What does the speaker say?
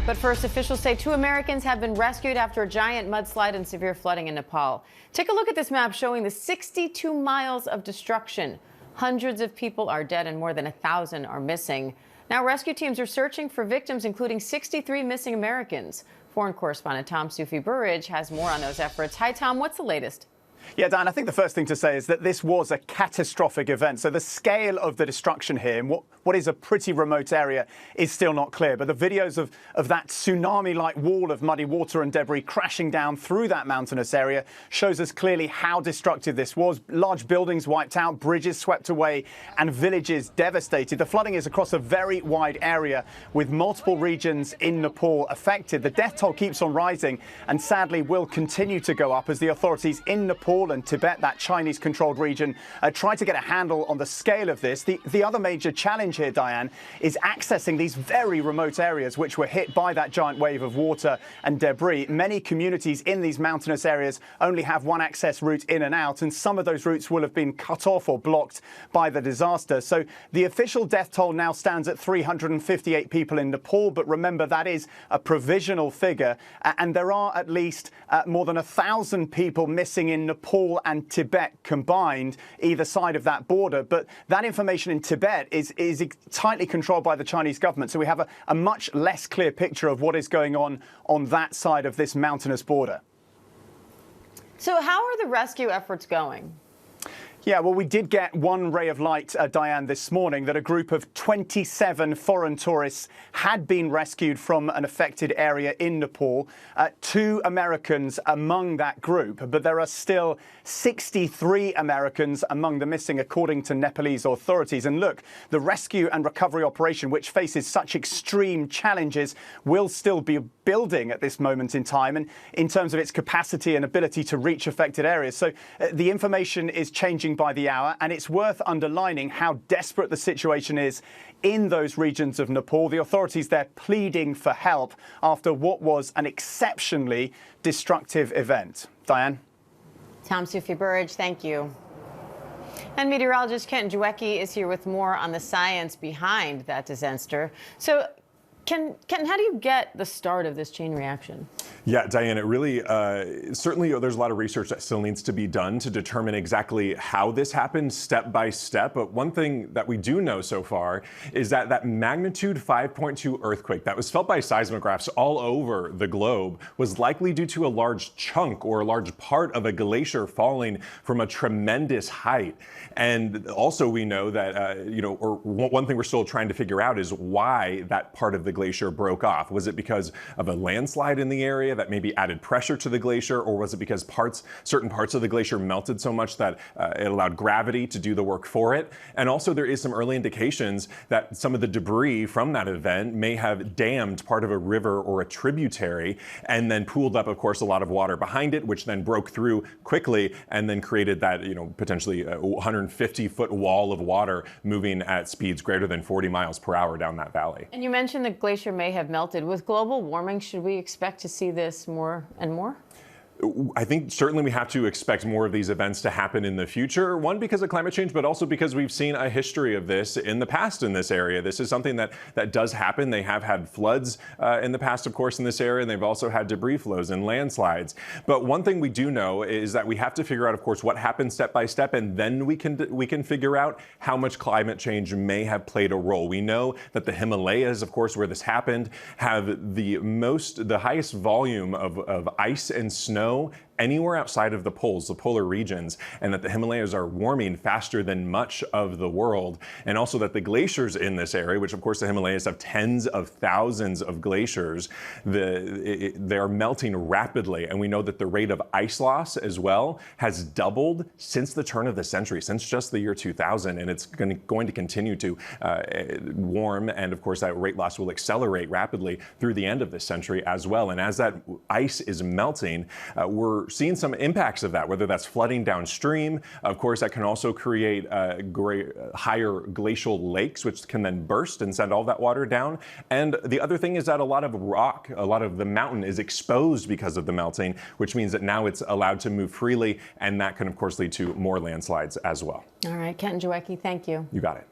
But first, officials say 2 Americans have been rescued after a giant mudslide and severe flooding in Nepal. Take a look at this map showing the 62 miles of destruction. Hundreds of people are dead and more than 1,000 are missing. Now, rescue teams are searching for victims, including 63 missing Americans. Foreign correspondent Tom Sufi-Burridge has more on those efforts. Hi, Tom. What's the latest? Yeah, Dan, I think the first thing to say is that this was a catastrophic event. So the scale of the destruction here in what is a pretty remote area is still not clear. But the videos of that tsunami-like wall of muddy water and debris crashing down through that mountainous area shows us clearly how destructive this was. Large buildings wiped out, bridges swept away, and villages devastated. The flooding is across a very wide area with multiple regions in Nepal affected. The death toll keeps on rising and sadly will continue to go up as the authorities in Nepal and Tibet, that Chinese-controlled region, try to get a handle on the scale of this. The other major challenge here, Diane, is accessing these very remote areas which were hit by that giant wave of water and debris. Many communities in these mountainous areas only have one access route in and out, and some of those routes will have been cut off or blocked by the disaster. So the official death toll now stands at 358 people in Nepal, but remember that is a provisional figure, and there are at least more than 1,000 people missing in Nepal and Tibet combined, either side of that border. But that information in Tibet is tightly controlled by the Chinese government. So we have a much less clear picture of what is going on that side of this mountainous border. So how are the rescue efforts going? Yeah, well, we did get one ray of light, Diane, this morning that a group of 27 foreign tourists had been rescued from an affected area in Nepal. 2 Americans among that group, but there are still 63 Americans among the missing, according to Nepalese authorities. And look, the rescue and recovery operation, which faces such extreme challenges, will still be building at this moment in time, and in terms of its capacity and ability to reach affected areas. So the information is changing by the hour, and it's worth underlining how desperate the situation is in those regions of Nepal. The authorities there pleading for help after what was an exceptionally destructive event. Diane? Tom Sufi-Burridge, thank you. And meteorologist Kent Jawecki is here with more on the science behind that disaster. So, Ken, how do you get the start of this chain reaction? Yeah, Diane, it really, certainly there's a lot of research that still needs to be done to determine exactly how this happened step by step. But one thing that we do know so far is that that magnitude 5.2 earthquake that was felt by seismographs all over the globe was likely due to a large chunk or a large part of a glacier falling from a tremendous height. And also we know that, one thing we're still trying to figure out is why that part of the glacier broke off. Was it because of a landslide in the area that maybe added pressure to the glacier, or was it because certain parts of the glacier melted so much that it allowed gravity to do the work for it? And also there is some early indications that some of the debris from that event may have dammed part of a river or a tributary and then pooled up, of course, a lot of water behind it, which then broke through quickly and then created that, potentially 150-foot wall of water moving at speeds greater than 40 miles per hour down that valley. And you mentioned the glacier may have melted. With global warming, should we expect to see this more and more? I think certainly we have to expect more of these events to happen in the future. One, because of climate change, but also because we've seen a history of this in the past in this area. This is something that does happen. They have had floods in the past, of course, in this area, and they've also had debris flows and landslides. But one thing we do know is that we have to figure out, of course, what happens step by step, and then we can figure out how much climate change may have played a role. We know that the Himalayas, of course, where this happened, have the highest volume of ice and snow anywhere outside of the poles, the polar regions, and that the Himalayas are warming faster than much of the world. And also that the glaciers in this area, which of course the Himalayas have tens of thousands of glaciers, they are melting rapidly. And we know that the rate of ice loss as well has doubled since the turn of the century, since just the year 2000. And it's going to continue to warm. And of course that rate loss will accelerate rapidly through the end of this century as well. And as that ice is melting, we're seeing some impacts of that, whether that's flooding downstream. Of course, that can also create higher glacial lakes, which can then burst and send all that water down. And the other thing is that a lot of the mountain is exposed because of the melting, which means that now it's allowed to move freely, and that can, of course, lead to more landslides as well. All right, Kent Jawecki, thank you. You got it.